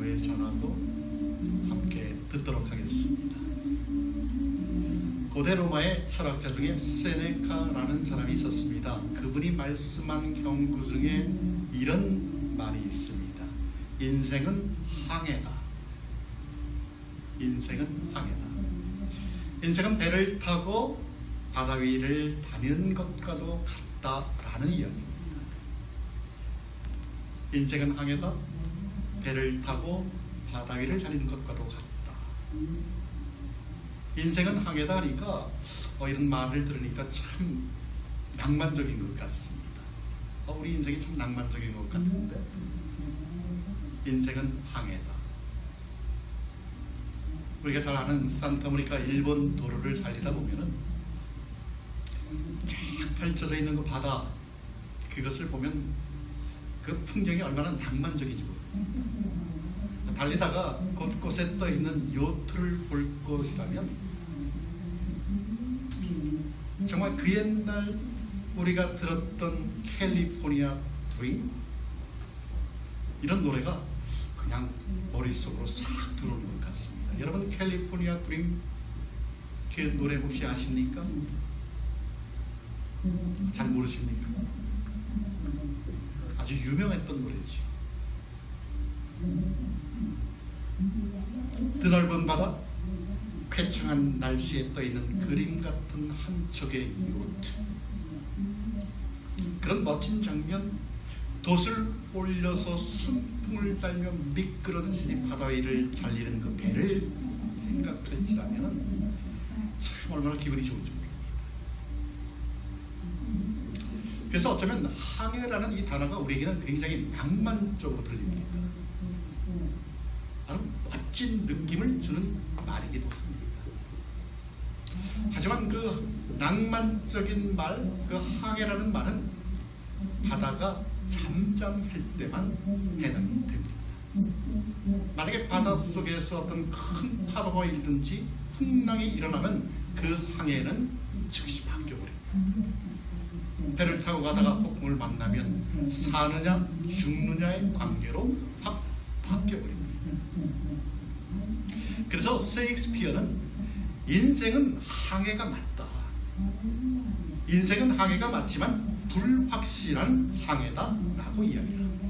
말씀을 전하고 함께 듣도록 하겠습니다. 고대 로마의 철학자 중에 세네카라는 사람이 있었습니다. 그분이 말씀한 경구 중에 이런 말이 있습니다. 인생은 항해다. 인생은 항해다. 인생은 배를 타고 바다 위를 다니는 것과도 같다라는 이야기입니다. 인생은 항해다. 배를 타고 바다 위를 다니는 것과도 같다. 인생은 항해다 하니까 이런 말을 들으니까 참 낭만적인 것 같습니다. 우리 인생이 참 낭만적인 것 같은데 인생은 항해다. 우리가 잘 아는 산타모니카 일본 도로를 달리다 보면은 쫙 펼쳐져 있는 그 바다, 그것을 보면 그 풍경이 얼마나 낭만적인지 모릅니다. 달리다가 곳곳에 떠 있는 요트를 볼 것이라면 정말 그 옛날 우리가 들었던 캘리포니아 드림, 이런 노래가 그냥 머릿속으로 싹 들어오는 것 같습니다. 여러분, 캘리포니아 드림 그 노래 혹시 아십니까? 잘 모르십니까? 아주 유명했던 노래죠. 드넓은 바다, 쾌청한 날씨에 떠있는 그림 같은 한 척의 요트, 그런 멋진 장면, 돛을 올려서 순풍을 달며 미끄러지듯이 바다 위를 달리는 그 배를 생각할지라면 참 얼마나 기분이 좋은지 모릅니다. 그래서 어쩌면 항해라는 이 단어가 우리에게는 굉장히 낭만적으로 들립니다. 아주 멋진 느낌을 주는 말이기도 합니다. 하지만 그 낭만적인 말, 그 항해라는 말은 바다가 잠잠할 때만 해당이 됩니다. 만약에 바닷속에서 어떤 큰 파도가 일든지 풍랑이 일어나면 그 항해는 즉시 바뀌어버립니다. 배를 타고 가다가 폭풍을 만나면 사느냐 죽느냐의 관계로 확 바뀌어버립니다. 그래서 셰익스피어는 인생은 항해가 맞다. 인생은 항해가 맞지만 불확실한 항해다 라고 이야기합니다.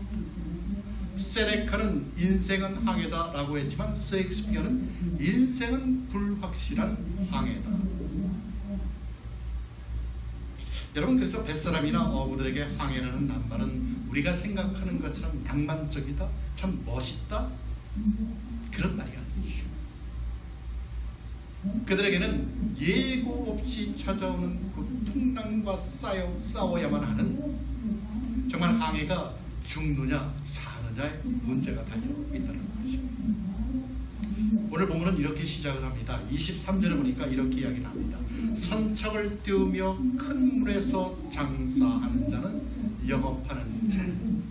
세네카는 인생은 항해다 라고 했지만 셰익스피어는 인생은 불확실한 항해다. 여러분, 그래서 뱃사람이나 어부들에게 항해라는 낱말은 우리가 생각하는 것처럼 낭만적이다, 참 멋있다, 그런 말이 아니죠. 그들에게는 예고 없이 찾아오는 그 풍랑과 싸워야만 하는, 정말 항해가 죽느냐 사느냐의 문제가 달려 있다는 것입니다. 오늘 본문은 이렇게 시작을 합니다. 23절에 보니까 이렇게 이야기를 합니다. 선척을 띄우며 큰 물에서 장사하는 자는 영업하는 자는,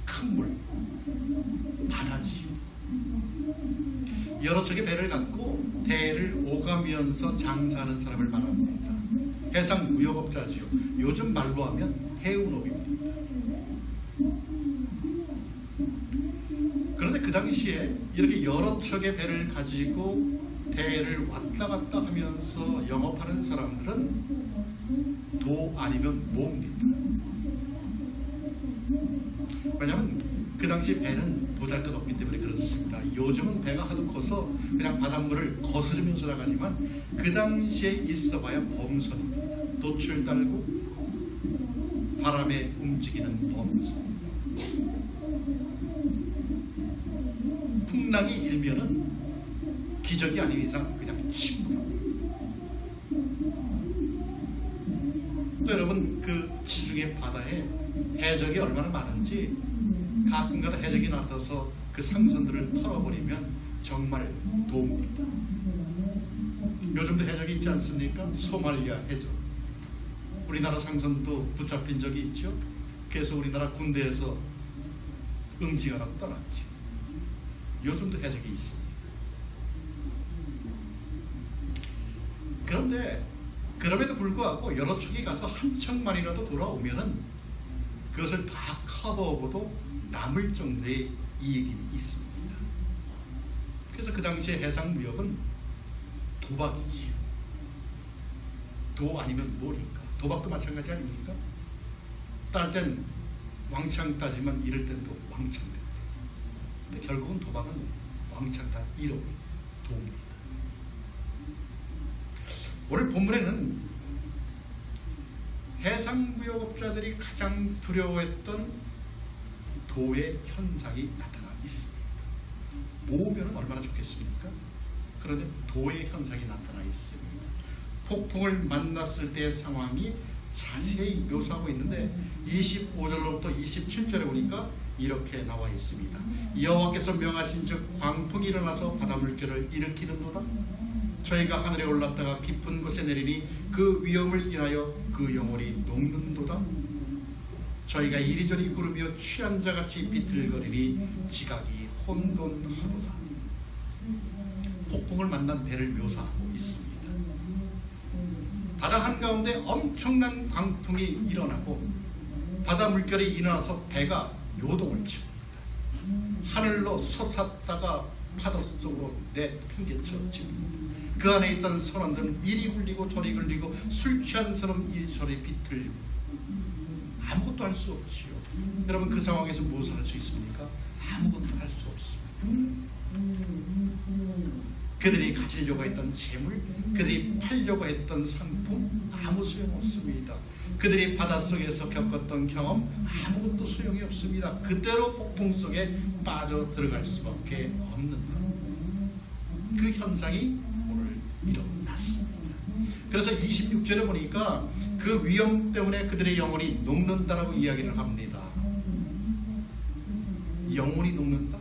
큰 물, 바다지요. 여러 척의 배를 갖고 대를 오가면서 장사하는 사람을 말합니다. 해상 무역업자지요. 요즘 말로 하면 해운업입니다. 그런데 그 당시에 이렇게 여러 척의 배를 가지고 대를 왔다 갔다 하면서 영업하는 사람들은 도 아니면 모입니다. 왜냐하면 그 당시 배는 보잘것없기 때문에 그렇습니다. 요즘은 배가 하도 커서 그냥 바닷물을 거스르면서 나가지만 그 당시에 있어봐야 범선입니다. 돛을 달고 바람에 움직이는 범선. 풍랑이 일면은 기적이 아닌 이상 그냥 침몰합니다. 또 여러분, 그 지중해 바다에 해적이 얼마나 많은지 가끔가다 해적이 나타나서 그 상선들을 털어버리면 정말 돕니다. 요즘도 해적이 있지 않습니까? 소말리아 해적. 우리나라 상선도 붙잡힌 적이 있죠. 그래서 우리나라 군대에서 응징하러 떠났죠. 요즘도 해적이 있습니다. 그런데 그럼에도 불구하고 여러 척이 가서 한 척만이라도 돌아오면은 그것을 다 커버하고도 남을 정도의 이익이 있습니다. 그래서 그 당시에 해상무역은 도박이지요. 도 아니면 뭘까? 도박도 마찬가지 아닙니까? 딸 땐 왕창 따지만 이럴 땐 또 왕창 됩니다. 근데 결국은 도박은 왕창 다 잃어버린 도입니다. 오늘 본문에는 해상무역업자들이 가장 두려워했던 도의 현상이 나타나 있습니다. 모으면 얼마나 좋겠습니까? 그런데 도의 현상이 나타나 있습니다. 폭풍을 만났을 때의 상황이 자세히 묘사하고 있는데 25절로부터 27절에 보니까 이렇게 나와 있습니다. 여호와께서 명하신 즉 광풍이 일어나서 바다 물결을 일으키는도다. 저희가 하늘에 올랐다가 깊은 곳에 내리니 그 위험을 인하여 그 영혼이 녹는도다. 저희가 이리저리 구르며 취한 자같이 비틀거리니 지각이 혼돈하도다. 폭풍을 만난 배를 묘사하고 있습니다. 바다 한가운데 엄청난 광풍이 일어나고 바다 물결이 일어나서 배가 요동을 칩니다. 하늘로 솟았다가 파도 속으로 내팽개쳐 집니다. 그 안에 있던 선원들은 이리 굴리고 저리 굴리고 술 취한 사람 이리저리 비틀고 아무것도 할 수 없지요. 여러분 그 상황에서 무엇을 할 수 있습니까? 아무것도 할 수 없습니다. 그들이 가지려고 했던 재물, 그들이 팔려고 했던 상품 아무 소용없습니다. 그들이 바닷속에서 겪었던 경험 아무것도 소용이 없습니다. 그대로 폭풍 속에 빠져 들어갈 수밖에 없는 것. 그 현상이 오늘 일어났습니다. 그래서 26절에 보니까 그 위험 때문에 그들의 영혼이 녹는다라고 이야기를 합니다. 영혼이 녹는다?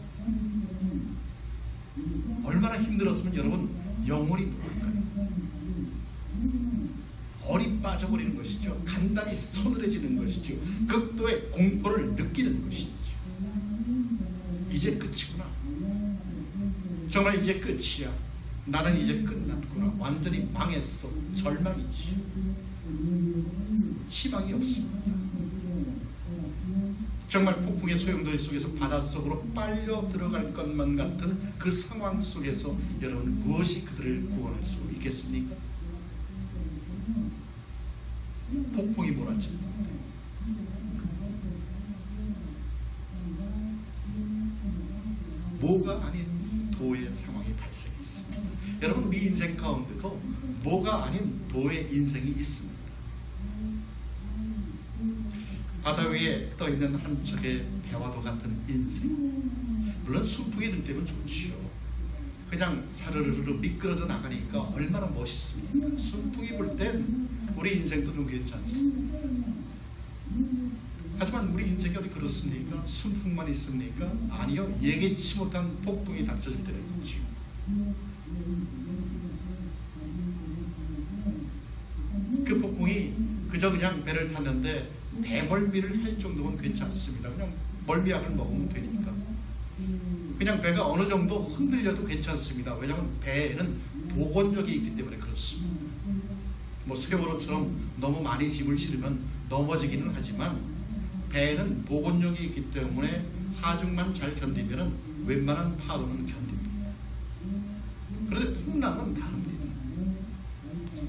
얼마나 힘들었으면 여러분 영혼이 녹을까요? 얼이 빠져버리는 것이죠. 간담이 서늘해지는 것이죠. 극도의 공포를 느끼는 것이죠. 이제 끝이구나. 정말 이제 끝이야. 나는 이제 끝났구나. 완전히 망했어. 절망이지. 희망이 없습니다. 정말 폭풍의 소용돌이 속에서 바닷속으로 빨려 들어갈 것만 같은 그 상황 속에서 여러분 무엇이 그들을 구원할 수 있겠습니까? 폭풍이 몰아치는데 뭐가 아닌 도의 상황이 발생했습니다. 여러분 우리 인생 가운데도 뭐가 아닌 도의 인생이 있습니다. 바다 위에 떠있는 한 척의 배와도 같은 인생. 물론 순풍이 들 때면 좋지요. 그냥 사르르르 미끄러져 나가니까 얼마나 멋있습니까? 순풍이 불 땐 우리 인생도 좀 괜찮습니다. 하지만 우리 인생이 어디 그렇습니까? 순풍만 있습니까? 아니요. 예기치 못한 폭풍이 닥쳐질 때가 있지요. 그 폭풍이 그저 그냥 배를 탔는데 배멀미를 할 정도면 괜찮습니다. 그냥 멀미약을 먹으면 되니까. 그냥 배가 어느 정도 흔들려도 괜찮습니다. 왜냐하면 배에는 복원력이 있기 때문에 그렇습니다. 뭐 세월호처럼 너무 많이 짐을 실으면 넘어지기는 하지만 배에는 복원력이 있기 때문에 하중만 잘 견디면 웬만한 파도는 견딥니다. 그런데 풍랑은 다릅니다.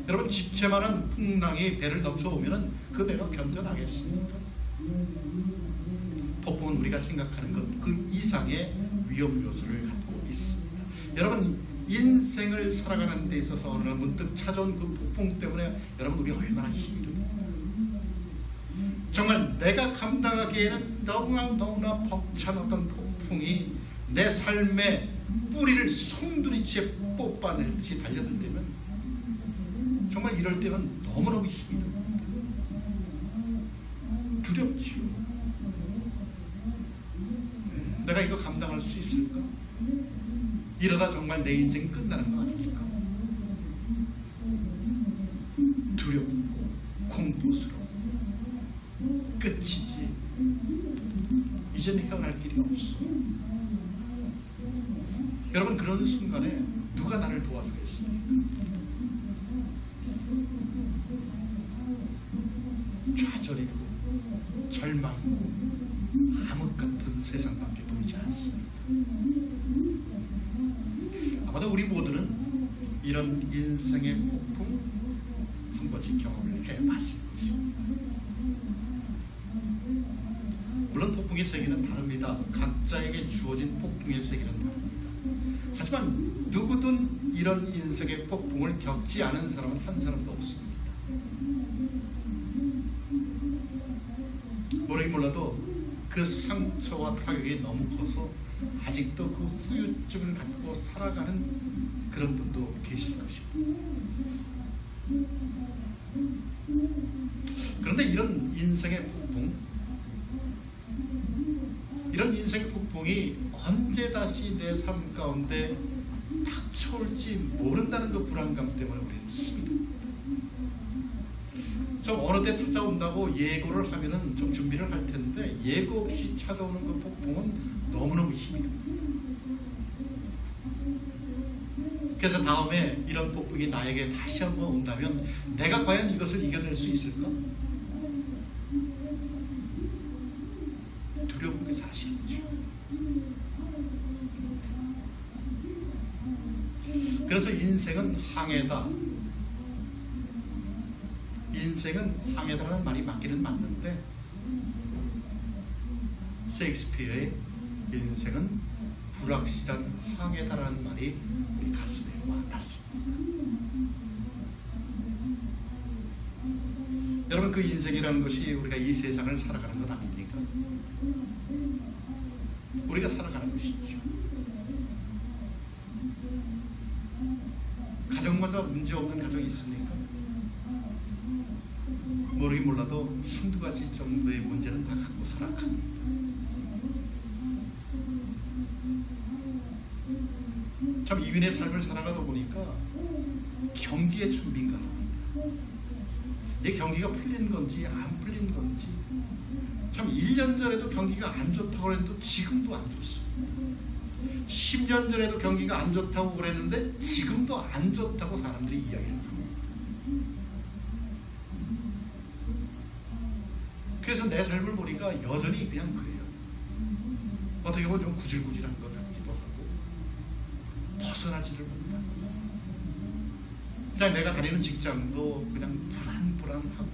여러분 집채만한 풍랑이 배를 덮쳐오면 그 배가 견뎌나겠습니까? 폭풍은 우리가 생각하는 것 그 이상의 위험 요소를 갖고 있습니다. 여러분 인생을 살아가는 데 있어서 어느 날 문득 찾아온 그 폭풍 때문에 여러분 우리 얼마나 힘듭니까? 정말 내가 감당하기에는 너무나 벅찬 어떤 폭풍이 내 삶의 뿌리를 송두리째 뽑아낼 듯이 달려들 때면 정말 이럴 때는 너무너무 힘이 듭니다. 두렵지요. 내가 이거 감당할 수 있을까? 이러다 정말 내 인생이 끝나는 거 아닙니까? 두렵고 공포스러워. 끝이지. 이제 내가 갈 길이 없어. 여러분 그런 순간에 누가 나를 도와주겠습니까? 좌절이고 절망이고 암흑 같은 세상밖에 보이지 않습니다. 아마도 우리 모두는 이런 인생의 폭풍 한 번씩 경험을 해봤을 것입니다. 물론 폭풍의 세계는 다릅니다. 각자에게 주어진 폭풍의 세계는 다릅니다. 하지만 누구든 이런 인생의 폭풍을 겪지 않은 사람은 한 사람도 없습니다. 모르긴 몰라도 그 상처와 타격이 너무 커서 아직도 그 후유증을 갖고 살아가는 그런 분도 계실 것입니다. 그런데 이런 인생의 폭풍이 언제 다시 내 삶 가운데 닥쳐올지 모른다는 그 불안감 때문에 우리는 힘이 듭니다. 좀 어느 때 찾아온다고 예고를 하면은 좀 준비를 할 텐데 예고 없이 찾아오는 그 폭풍은 너무너무 힘이 듭니다. 그래서 다음에 이런 폭풍이 나에게 다시 한번 온다면 내가 과연 이것을 이겨낼 수 있을까? 두려운 게 사실이죠. 그래서 인생은 항해다. 인생은 항해다라는 말이 맞기는 맞는데 셰익스피어의 인생은 불확실한 항해다라는 말이 우리 가슴에 와닿습니다. 여러분, 그 인생이라는 것이 우리가 이 세상을 살아가는 것 아닙니까? 우리가 살아가는 것이죠. 가정마다 문제 없는 가정이 있습니까? 모르긴 몰라도 한두 가지 정도의 문제는 다 갖고 살아갑니다. 참 이민의 삶을 살아가다 보니까 경기에 참 민감합니다. 이 경기가 풀린 건지 안 풀린 건지, 참 1년 전에도 경기가 안 좋다고 그랬는데 지금도 안 좋습니다. 10년 전에도 경기가 안 좋다고 그랬는데 지금도 안 좋다고 사람들이 이야기를 합니다. 그래서 내 삶을 보니까 여전히 그냥 그래요. 어떻게 보면 좀 구질구질한 것 같기도 하고 벗어나지를 못하고, 그냥 내가 다니는 직장도 그냥 불안불안하고,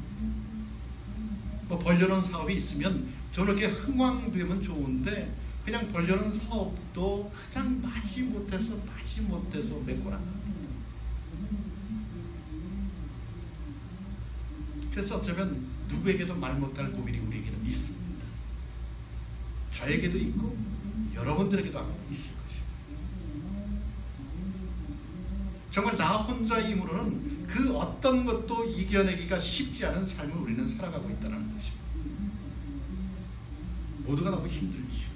뭐 벌려놓은 사업이 있으면 저렇게 흥왕되면 좋은데 그냥 벌려놓은 사업도 그냥 마지못해서 메꿔나갑니다. 그래서 어쩌면 누구에게도 말 못할 고민이 우리에게는 있습니다. 저에게도 있고 여러분들에게도 아마 있을 것입니다. 정말 나 혼자의 힘으로는 그 어떤 것도 이겨내기가 쉽지 않은 삶을 우리는 살아가고 있다는 것입니다. 모두가 너무 힘들죠.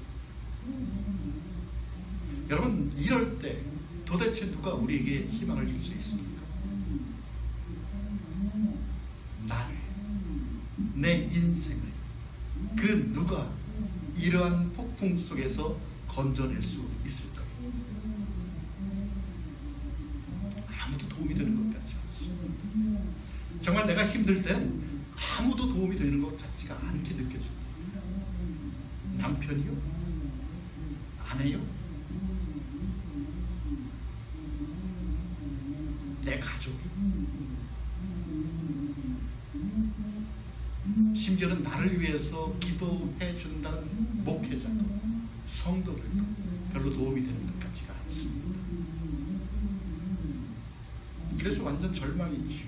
여러분, 이럴 때 도대체 누가 우리에게 희망을 줄 수 있습니까? 나를, 내 인생을 그 누가 이러한 폭풍 속에서 건져낼 수 있을까요? 아무도 도움이 되는 것 같지 않습니다. 정말 내가 힘들 때는 아무도 도움이 되는 것 같지가 않게 느껴집니다. 남편이요? 아내요? 내 가족이? 심지어는 나를 위해서 기도해 준다는 목회자도, 성도들도 별로 도움이 되는 것 같지가 않습니다. 그래서 완전 절망이지요.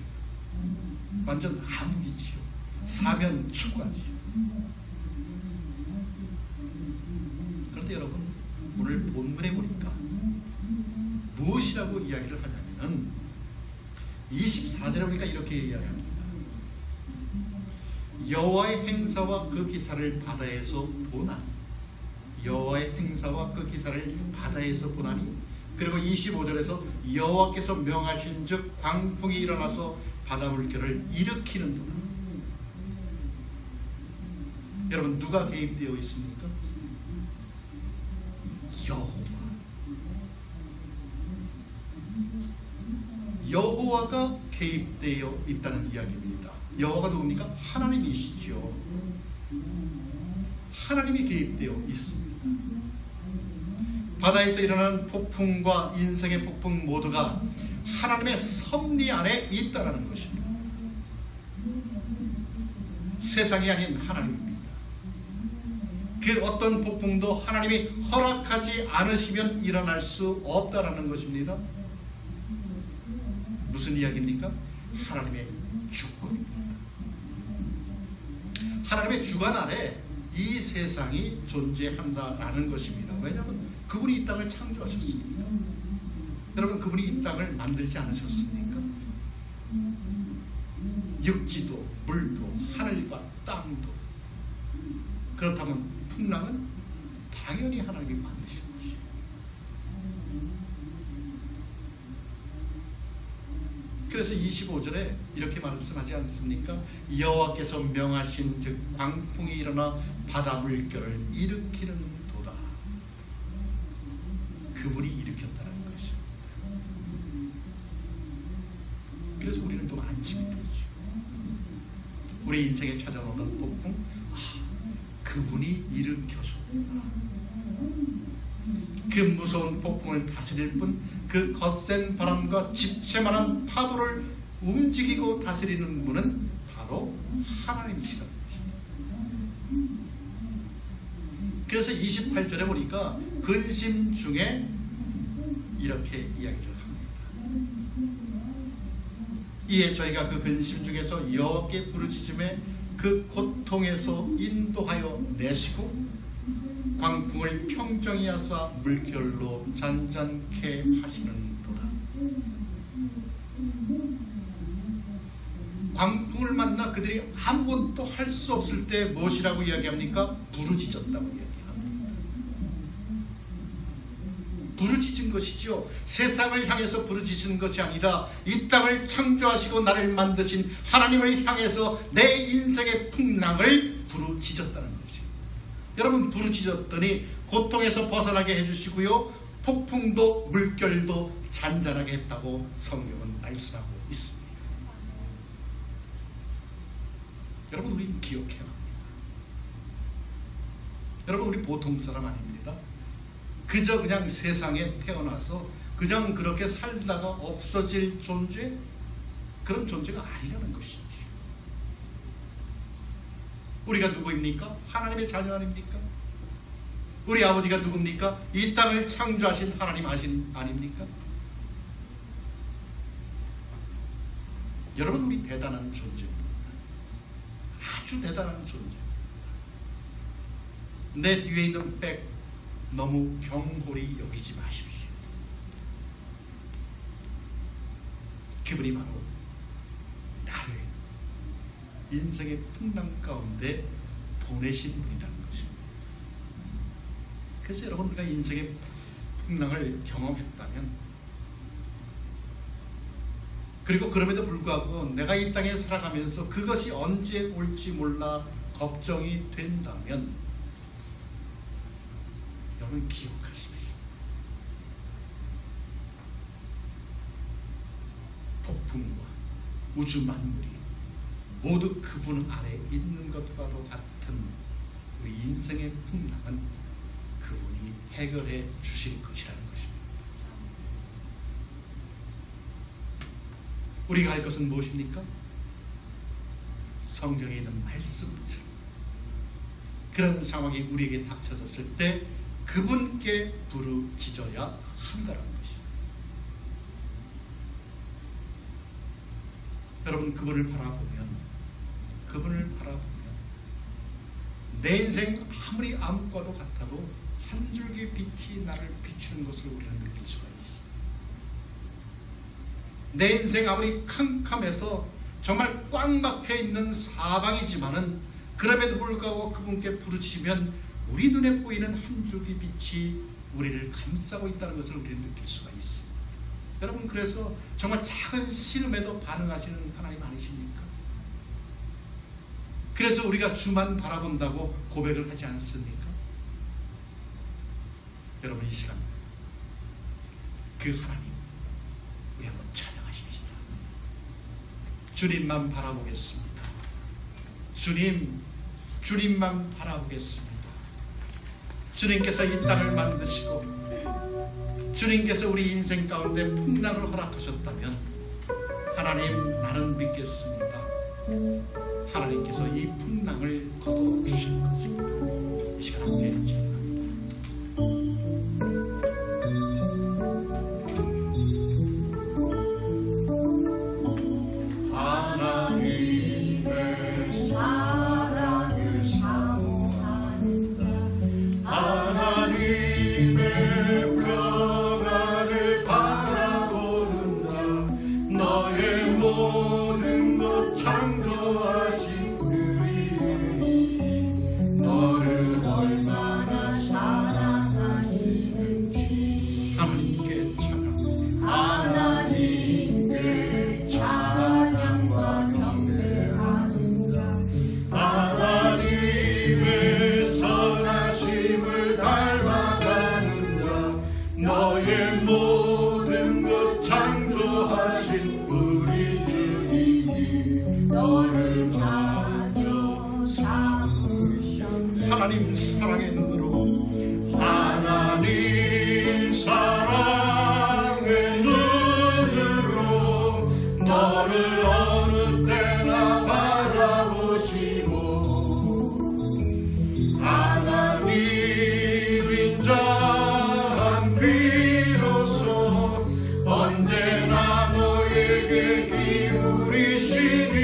완전 암흑이지요. 사면 추구하지요. 그런데 여러분, 오늘 본문에 보니까 무엇이라고 이야기를 하냐면은 24절에 보니까 이렇게 이야기합니다. 여호와의 행사와 그 기사를 바다에서 보나니, 여호와의 행사와 그 기사를 바다에서 보나니, 그리고 25절에서 여호와께서 명하신 즉 광풍이 일어나서 바다 물결을 일으키는도다. 여러분, 누가 개입되어 있습니까? 여호와가 개입되어 있다는 이야기입니다. 여호와가 누굽니까? 하나님이시죠. 하나님이 개입되어 있습니다. 바다에서 일어나는 폭풍과 인생의 폭풍 모두가 하나님의 섭리 안에 있다는 것입니다. 세상이 아닌 하나님입니다. 그 어떤 폭풍도 하나님이 허락하지 않으시면 일어날 수 없다라는 것입니다. 무슨 이야기입니까? 하나님의 주권입니다. 하나님의 주관 아래 이 세상이 존재한다라는 것입니다. 왜냐하면 그분이 이 땅을 창조하셨습니다. 여러분, 그분이 이 땅을 만들지 않으셨습니까? 육지도 물도 하늘과 땅도. 그렇다면 풍랑은 당연히 하나님이 만드신 것이에요. 그래서 25절에 이렇게 말씀하지 않습니까? 여호와께서 명하신 즉 광풍이 일어나 바다 물결을 일으키는 도다. 그분이 일으켰다는 것이죠. 그래서 우리는 좀 안심이 되죠. 우리 인생에 찾아오는 폭풍, 그분이 일으켜줬구나. 그 무서운 폭풍을 다스릴 분, 그 거센 바람과 집채만한 파도를 움직이고 다스리는 분은 바로 하나님이시라는 것입니다. 그래서 28절에 보니까 근심 중에 이렇게 이야기를 합니다. 이에 저희가 그 근심 중에서 여호와께 부르짖음에 그 고통에서 인도하여 내시고 광풍을 평정히 하사 물결로 잔잔케 하시는 도다. 광풍을 만나 그들이 아무것도 할 수 없을 때 무엇이라고 이야기합니까? 부르짖었다고 이야기합니다. 부르짖은 것이죠. 세상을 향해서 부르짖은 것이 아니라 이 땅을 창조하시고 나를 만드신 하나님을 향해서 내 인생의 풍랑을 부르짖었다는 것이죠. 여러분, 부르짖었더니 고통에서 벗어나게 해주시고요, 폭풍도 물결도 잔잔하게 했다고 성경은 말씀하고 있습니다. 여러분, 우리는 기억해야 합니다. 여러분, 우리 보통 사람 아닙니다. 그저 그냥 세상에 태어나서 그냥 그렇게 살다가 없어질 존재, 그런 존재가 아니라는 것이죠. 우리가 누구입니까? 하나님의 자녀 아닙니까? 우리 아버지가 누굽니까? 이 땅을 창조하신 하나님 아닙니까? 여러분, 우리 대단한 존재입니다. 아주 대단한 존재입니다. 내 뒤에 있는 백 너무 경홀히 여기지 마십시오. 그분이 바로 나를 인생의 풍랑 가운데 보내신 분이라는 것입니다. 그래서 여러분, 우리가 인생의 풍랑을 경험했다면, 그리고 그럼에도 불구하고 내가 이 땅에 살아가면서 그것이 언제 올지 몰라 걱정이 된다면, 여러분 기억하십시오. 폭풍과 우주 만물이 모두 그분 아래 있는 것과도 같은 우리 인생의 풍랑은 그분이 해결해 주실 것이라는 것입니다. 우리가 할 것은 무엇입니까? 성경에 있는 말씀처럼 그런 상황이 우리에게 닥쳐졌을 때 그분께 부르짖어야 한다는 것입니다. 여러분, 그분을 바라보면 내 인생 아무리 암과도 같아도 한 줄기 빛이 나를 비추는 것을 우리는 느낄 수가 있습니다. 내 인생 아무리 캄캄해서 정말 꽉 막혀있는 사방이지만은 그럼에도 불구하고 그분께 부르짖으면 우리 눈에 보이는 한 줄기 빛이 우리를 감싸고 있다는 것을 우리는 느낄 수가 있습니다. 여러분, 그래서 정말 작은 신음에도 반응하시는 하나님 아니십니까? 그래서 우리가 주만 바라본다고 고백을 하지 않습니까? 여러분, 이 시간 그 하나님 우리 한번 찬양하십시다. 주님만 바라보겠습니다. 주님만 바라보겠습니다. 주님께서 이 땅을 만드시고 주님께서 우리 인생 가운데 풍랑을 허락하셨다면 하나님, 나는 믿겠습니다. 하나님께서 이 풍랑을 거둬주실 것입니다. 이 시간 함께 기도합니다. 하나님 사랑의 눈으로, 하나님 사랑의 눈으로 너를 어느 때나 바라보시고, 하나님 인자한 귀로서 언제나 너에게 기울이시니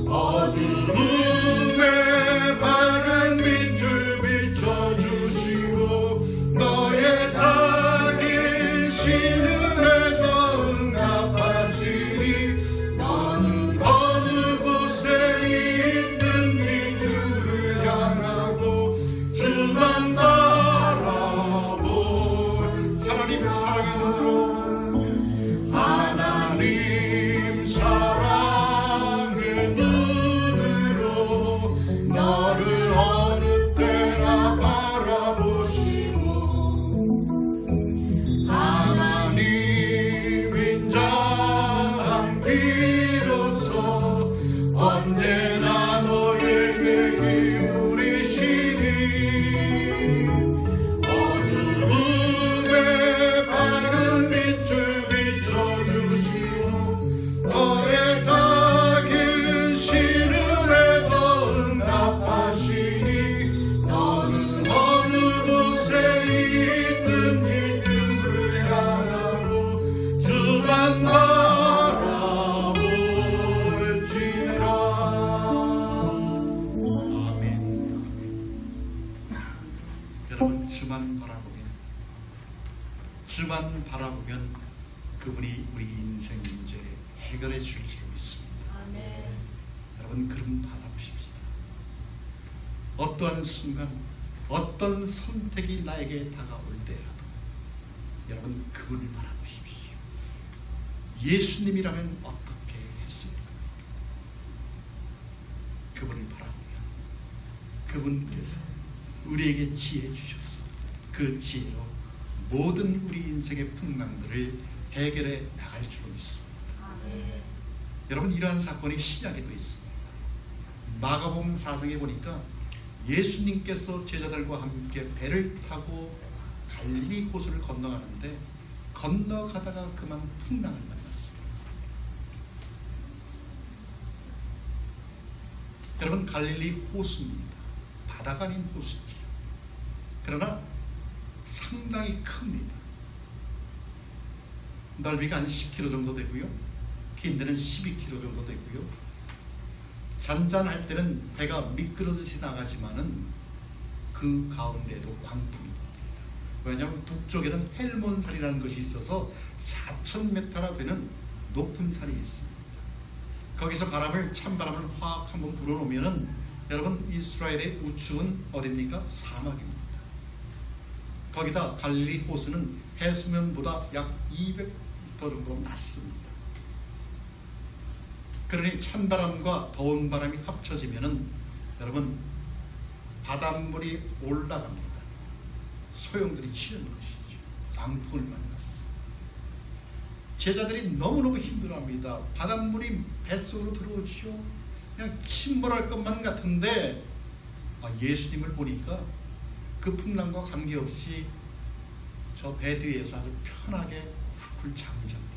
어두움에 밝은 빛을 비춰주시고 너의 작은 신음에도 응답하시니 너는 어느 곳에 있든지 주를 향하고 주만 바라볼 하나님 사랑의 눈으로, 하나님 사랑의 눈으로 너를 어느 때나 바라보시고, 하나님 인자한 귀로서 언제나 너에게 기울이시니 어두움에 밝은 빛을 비춰주시고 너의 작은 신음에도 응답하시니 너는 어느 곳에 있든지 주를 향하고 주만 바라볼지라. 아멘. 여러분, 주만 바라보면 그분이 우리 인생 문제 해결해 줄 줄 믿습니다. 아멘. 여러분, 그분 바라보십시다. 어떠한 순간, 어떤 선택이 나에게 다가올 때라도 여러분, 그분을 바라보십시오. 예수님이라면 어떻게 했습니까? 그분을 바라보면 그분께서 우리에게 지혜 주셔서 그 지혜로 모든 우리 인생의 풍랑들을 해결해 나갈 줄 믿습니다. 아멘. 여러분, 이러한 사건이 신약에도 있습니다. 마가복음 4장에 보니까 예수님께서 제자들과 함께 배를 타고 갈릴리 호수를 건너가는데 건너가다가 그만 풍랑을 만났습니다. 여러분, 갈릴리 호수입니다. 바다가 아닌 호수지요. 그러나 상당히 큽니다. 넓이가 한 10km 정도 되고요. 긴 데는 12km 정도 되고요. 잔잔할 때는 배가 미끄러듯이 나가지만은 그 가운데에도 광풍이 붑니다. 왜냐하면 북쪽에는 헬몬산이라는 것이 있어서 4,000m나 되는 높은 산이 있습니다. 거기서 찬바람을 확 한번 불어놓으면은 여러분, 이스라엘의 우측은 어디입니까? 사막입니다. 거기다 갈릴리 호수는 해수면보다 약 200m 정도 낮습니다. 그러니 찬바람과 더운 바람이 합쳐지면은 여러분, 바닷물이 올라갑니다. 소용돌이 치는 것이죠. 강풍을 만났어요. 제자들이 너무너무 힘들어합니다. 바닷물이 뱃속으로 들어오죠. 그냥 침몰할 것만 같은데 예수님을 보니까 그 풍랑과 관계없이 저 배 뒤에서 아주 편하게 훌훌 잠을 잡니다.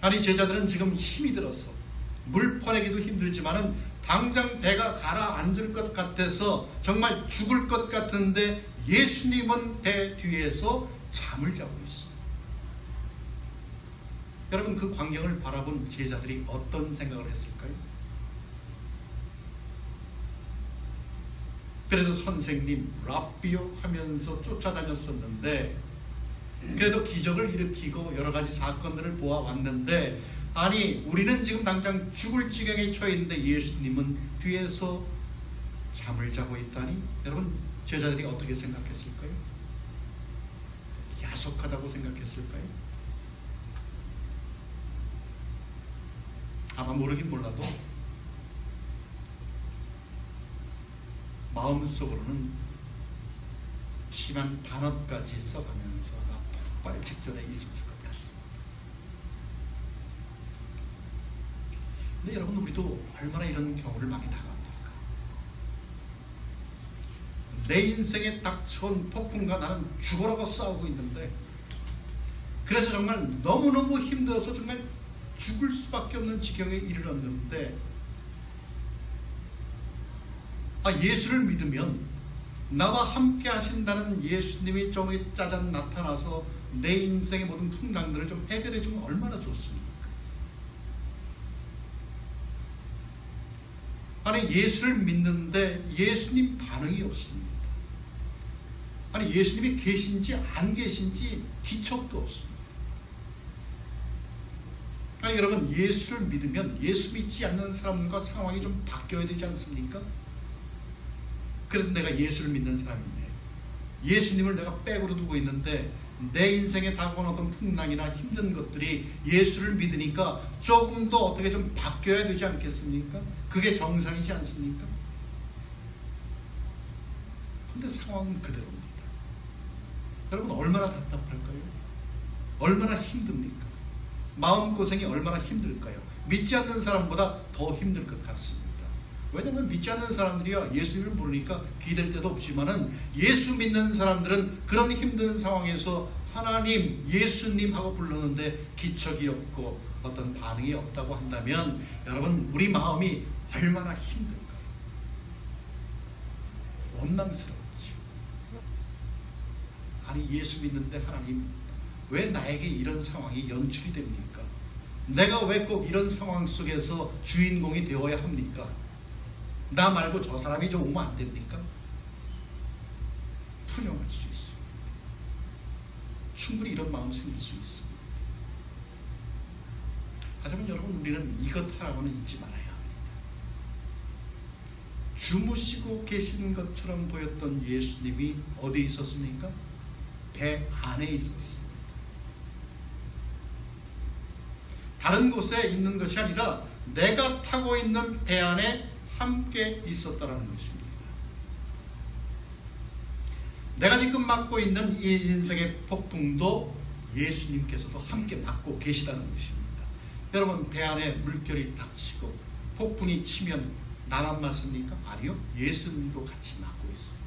아니 제자들은 지금 힘이 들어서 물 퍼내기도 힘들지만은 당장 배가 가라앉을 것 같아서 정말 죽을 것 같은데 예수님은 배 뒤에서 잠을 자고 있어요. 여러분 그 광경을 바라본 제자들이 어떤 생각을 했을까요? 그래도 선생님 랍비요 하면서 쫓아다녔었는데 그래도 기적을 일으키고 여러 가지 사건들을 보아왔는데 아니 우리는 지금 당장 죽을 지경에 처해 있는데 예수님은 뒤에서 잠을 자고 있다니 여러분 제자들이 어떻게 생각했을까요? 야속하다고 생각했을까요? 아마 모르긴 몰라도 마음속으로는 심한 단어까지 써가면서 아마 폭발 직전에 있었을 것 같습니다. 근데 여러분 우리도 얼마나 이런 경우를 많이 당합니까? 내 인생에 닥쳐온 폭풍과 나는 죽어라고 싸우고 있는데 그래서 정말 너무너무 힘들어서 정말 죽을 수밖에 없는 지경에 이르렀는데 예수를 믿으면 나와 함께 하신다는 예수님이 좀 짜잔 나타나서 내 인생의 모든 풍랑들을 좀 해결해 주면 얼마나 좋습니까? 아니 예수를 믿는데 예수님 반응이 없습니다. 아니 예수님이 계신지 안 계신지 기척도 없습니다. 아니 여러분 예수를 믿으면 예수 믿지 않는 사람과 상황이 좀 바뀌어야 되지 않습니까? 그래도 내가 예수를 믿는 사람인데 예수님을 내가 백으로 두고 있는데 내 인생에 다가온 어떤 풍랑이나 힘든 것들이 예수를 믿으니까 조금 더 어떻게 좀 바뀌어야 되지 않겠습니까? 그게 정상이지 않습니까? 근데 상황은 그대로입니다. 여러분 얼마나 답답할까요? 얼마나 힘듭니까? 마음고생이 얼마나 힘들까요? 믿지 않는 사람보다 더 힘들 것 같습니다. 왜냐하면 믿지 않는 사람들이야 예수님을 모르니까 기댈 데도 없지만은 예수 믿는 사람들은 그런 힘든 상황에서 하나님, 예수님 하고 부르는데 기척이 없고 어떤 반응이 없다고 한다면 여러분 우리 마음이 얼마나 힘들까요? 원망스럽죠. 아니 예수 믿는데 하나님 왜 나에게 이런 상황이 연출이 됩니까? 내가 왜 꼭 이런 상황 속에서 주인공이 되어야 합니까? 나 말고 저 사람이 좀 오면 안 됩니까? 투영할 수 있습니다. 충분히 이런 마음 생길 수 있습니다. 하지만 여러분 우리는 이것 하나고는 잊지 말아야 합니다. 주무시고 계신 것처럼 보였던 예수님이 어디에 있었습니까? 배 안에 있었습니다. 다른 곳에 있는 것이 아니라 내가 타고 있는 배 안에 함께 있었다라는 것입니다. 내가 지금 맞고 있는 이 인생의 폭풍도 예수님께서도 함께 맞고 계시다는 것입니다. 여러분 배 안에 물결이 닥치고 폭풍이 치면 나만 맞습니까? 아니요. 예수님도 같이 맞고 있습니다.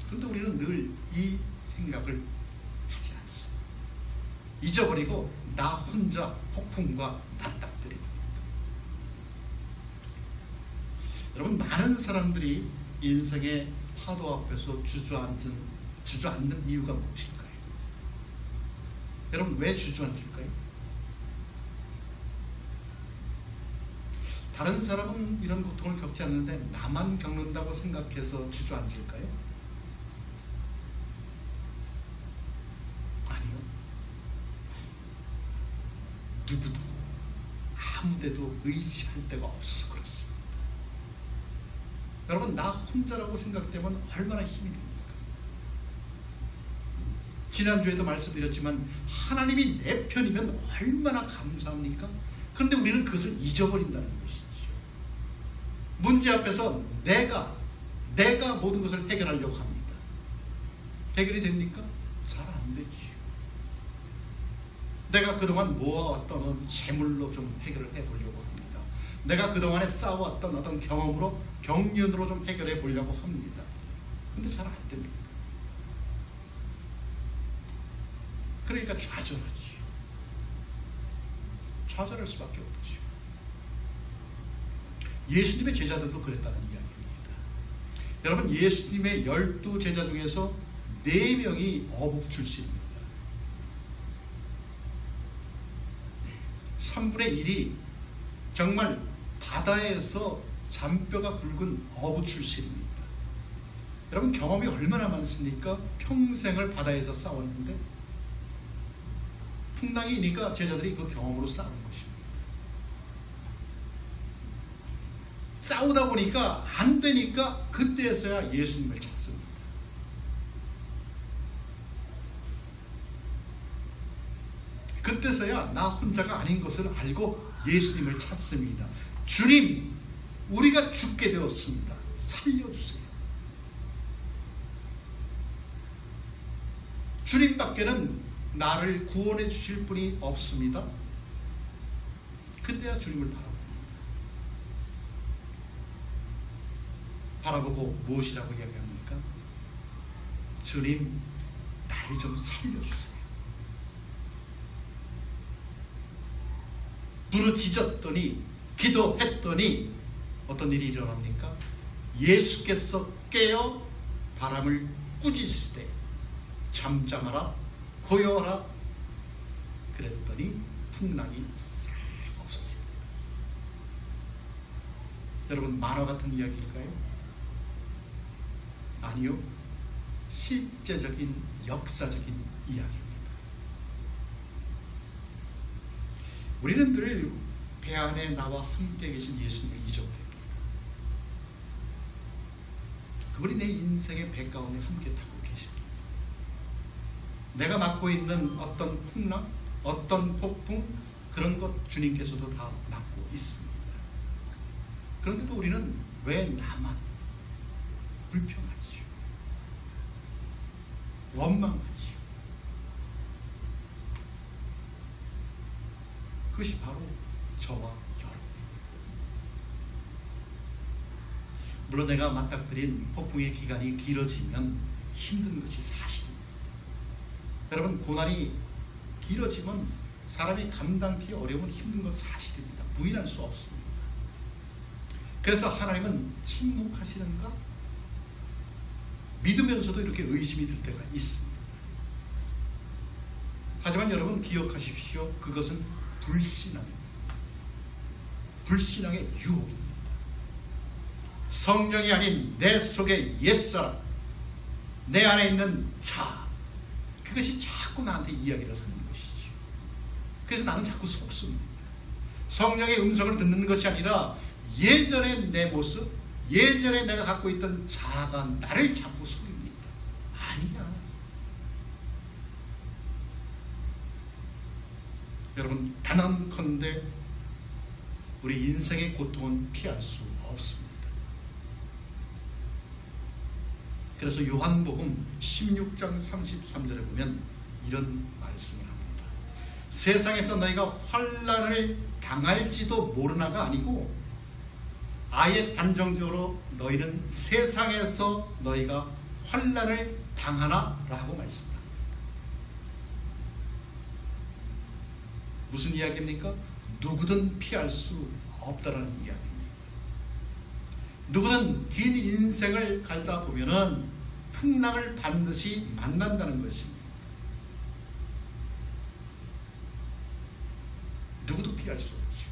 그런데 우리는 늘 이 생각을 하지 않습니다. 잊어버리고 나 혼자 폭풍과 맞닥뜨립니다. 여러분 많은 사람들이 인생의 파도 앞에서 주저앉는 이유가 무엇일까요? 여러분 왜 주저앉을까요? 다른 사람은 이런 고통을 겪지 않는데 나만 겪는다고 생각해서 주저앉을까요? 아니요. 누구도 아무데도 의지할 데가 없어서 그렇습니다. 여러분 나 혼자라고 생각되면 얼마나 힘이 됩니까? 지난주에도 말씀드렸지만 하나님이 내 편이면 얼마나 감사합니까? 그런데 우리는 그것을 잊어버린다는 것이죠. 문제 앞에서 내가 모든 것을 해결하려고 합니다. 해결이 됩니까? 잘 안 되지요. 내가 그동안 모아왔던 재물로 좀 해결을 해보려고 합니다. 내가 그동안에 쌓아왔던 어떤 경험으로 경륜으로 좀 해결해 보려고 합니다. 근데 잘 안 됩니다. 그러니까 좌절하지. 좌절할 수밖에 없지. 예수님의 제자들도 그랬다는 이야기입니다. 여러분, 예수님의 12제자 중에서 4명이 어부 출신입니다. 3분의 1이 정말 바다에서 잔뼈가 굵은 어부 출신입니다. 여러분, 경험이 얼마나 많습니까? 평생을 바다에서 싸웠는데 풍랑이 이니까 제자들이 그 경험으로 싸운 것입니다. 싸우다 보니까 안 되니까 그때서야 예수님을 찾습니다. 그때서야 나 혼자가 아닌 것을 알고 예수님을 찾습니다. 주님, 우리가 죽게 되었습니다. 살려주세요. 주님밖에는 나를 구원해 주실 분이 없습니다. 그때야 주님을 바라봅니다. 바라보고 무엇이라고 이야기합니까? 주님, 나를 좀 살려주세요. 부르짖었더니, 기도했더니 어떤 일이 일어납니까? 예수께서 깨어 바람을 꾸짖으시되 잠잠하라, 고요하라. 그랬더니 풍랑이 싹 없어집니다. 여러분, 만화 같은 이야기일까요? 아니요, 실제적인 역사적인 이야기입니다. 우리는 늘 배 안에 나와 함께 계신 예수님을 잊어버립니다. 그분이 내 인생의 배 가운데 함께 타고 계십니다. 내가 맡고 있는 어떤 풍랑, 어떤 폭풍, 그런 것 주님께서도 다 맡고 있습니다. 그런데도 우리는 왜 나만 불평하지요? 원망하지요? 그것이 바로 저와 여러분입니다. 물론 내가 맞닥뜨린 폭풍의 기간이 길어지면 힘든 것이 사실입니다. 여러분, 고난이 길어지면 사람이 감당하기 어려운 힘든 것 사실입니다. 부인할 수 없습니다. 그래서 하나님은 침묵하시는가? 믿으면서도 이렇게 의심이 들 때가 있습니다. 하지만 여러분, 기억하십시오. 그것은 불신앙입니다. 불신앙의 유혹입니다. 성령이 아닌 내 속의 옛사람, 내 안에 있는 자, 그것이 자꾸 나한테 이야기를 하는 것이죠. 그래서 나는 자꾸 속습니다. 성령의 음성을 듣는 것이 아니라 예전의 내 모습, 예전에 내가 갖고 있던 자아가 나를 자꾸 속입니다. 아니야. 여러분, 단언컨대 우리 인생의 고통은 피할 수 없습니다. 그래서 요한복음 16장 33절에 보면 이런 말씀을 합니다. 세상에서 너희가 환난을 당할지도 모르나가 아니고 아예 단정적으로 너희는 세상에서 너희가 환난을 당하나 라고 말씀합니다. 무슨 이야기입니까? 누구든 피할 수 없다는 이야기입니다. 누구든 긴 인생을 갈다 보면은 풍랑을 반드시 만난다는 것입니다. 누구도 피할 수 없죠.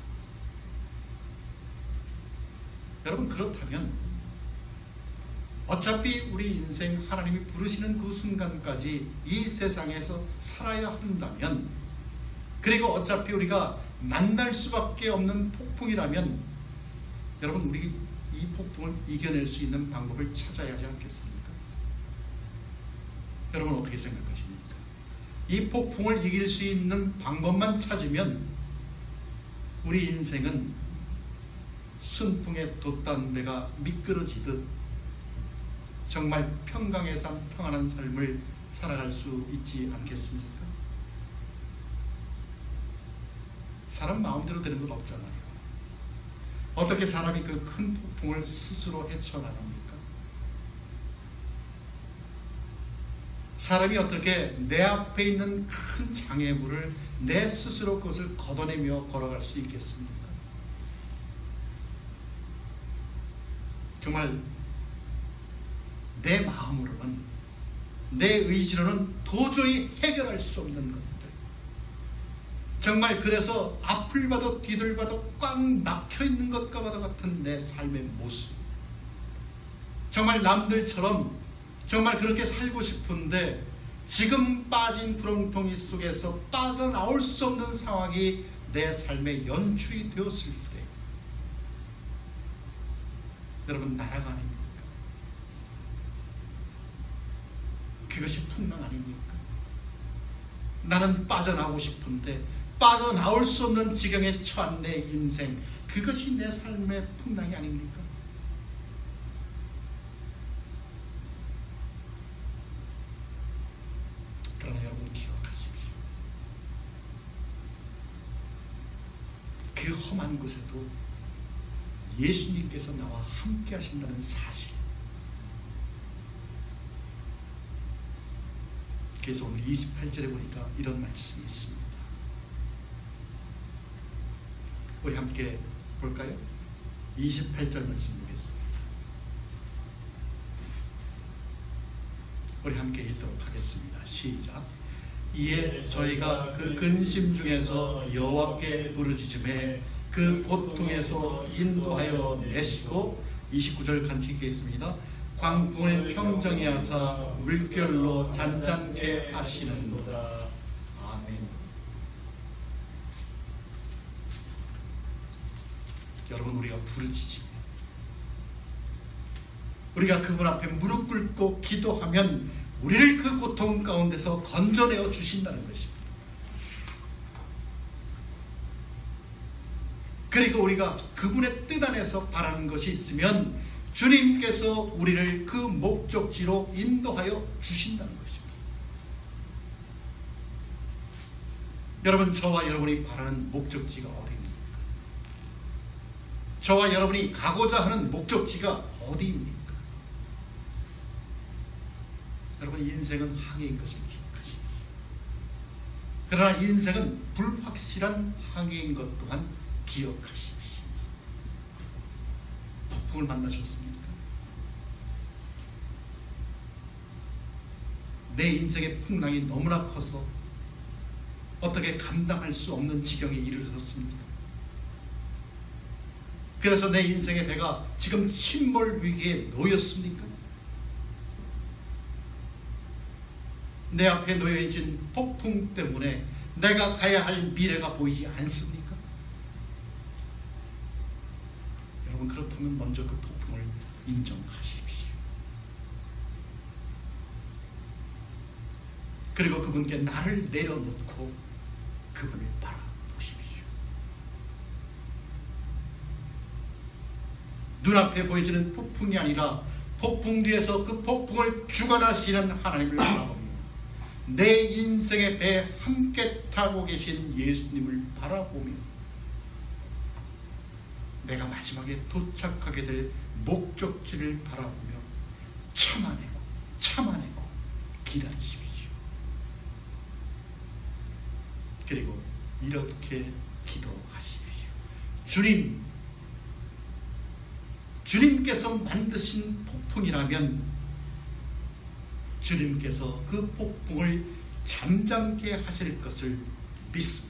여러분, 그렇다면 어차피 우리 인생 하나님이 부르시는 그 순간까지 이 세상에서 살아야 한다면, 그리고 어차피 우리가 만날 수밖에 없는 폭풍이라면, 여러분, 우리 이 폭풍을 이겨낼 수 있는 방법을 찾아야 하지 않겠습니까? 여러분, 어떻게 생각하십니까? 이 폭풍을 이길 수 있는 방법만 찾으면 우리 인생은 순풍에 돛단 배가 미끄러지듯 정말 평강의 삶, 평안한 삶을 살아갈 수 있지 않겠습니까? 사람 마음대로 되는 건 없잖아요. 어떻게 사람이 그 큰 폭풍을 스스로 헤쳐나갑니까? 사람이 어떻게 내 앞에 있는 큰 장애물을 내 스스로 그것을 걷어내며 걸어갈 수 있겠습니까? 정말 내 마음으로는, 내 의지로는 도저히 해결할 수 없는 것들, 정말 그래서 앞을 봐도 뒤를 봐도 꽉 막혀있는 것과 같은 내 삶의 모습, 정말 남들처럼 정말 그렇게 살고 싶은데 지금 빠진 구렁텅이 속에서 빠져나올 수 없는 상황이 내 삶에 연출이 되었을 때, 여러분, 나라가 아닙니까? 그것이 풍랑 아닙니까? 나는 빠져나오고 싶은데 빠져나올 수 없는 지경에 처한 내 인생, 그것이 내 삶의 풍랑이 아닙니까? 그러나 여러분, 기억하십시오. 그 험한 곳에도 예수님께서 나와 함께 하신다는 사실, 그래서 오늘 28절에 보니까 이런 말씀이 있습니다. 우리 함께 볼까요? 28절 말씀 보겠습니다. 우리 함께 읽도록 하겠습니다. 시작. 이에 저희가 그 근심 중에서 여호와께 부르짖음에 그 고통에서 인도하여 내시고, 29절 같이 읽겠습니다. 광풍을 평정히 하사 물결로 잔잔케 하시는도다. 아멘. 여러분, 우리가 부르짖으면, 우리가 그분 앞에 무릎 꿇고 기도하면 우리를 그 고통 가운데서 건져내어 주신다는 것입니다. 그리고 우리가 그분의 뜻 안에서 바라는 것이 있으면 주님께서 우리를 그 목적지로 인도하여 주신다는 것입니다. 여러분, 저와 여러분이 바라는 목적지가 어디입니까? 저와 여러분이 가고자 하는 목적지가 어디입니까? 여러분, 인생은 항해인 것을 기억하십시오. 그러나 인생은 불확실한 항해인 것 또한 기억하십시오. 폭풍을 만나셨습니까? 내 인생의 풍랑이 너무나 커서 어떻게 감당할 수 없는 지경에 이르렀습니다. 그래서 내 인생의 배가 지금 침몰 위기에 놓였습니까? 내 앞에 놓여진 폭풍 때문에 내가 가야 할 미래가 보이지 않습니까? 여러분, 그렇다면 먼저 그 폭풍을 인정하십시오. 그리고 그분께 나를 내려놓고 그분을 바라보십시오. 눈앞에 보여지는 폭풍이 아니라 폭풍 뒤에서 그 폭풍을 주관하시는 하나님을 바라보며 내 인생의 배에 함께 타고 계신 예수님을 바라보며 내가 마지막에 도착하게 될 목적지를 바라보며 참아내고 기다리십시오. 그리고 이렇게 기도하십시오. 주님께서 만드신 폭풍이라면 주님께서 그 폭풍을 잠잠케 하실 것을 믿습니다.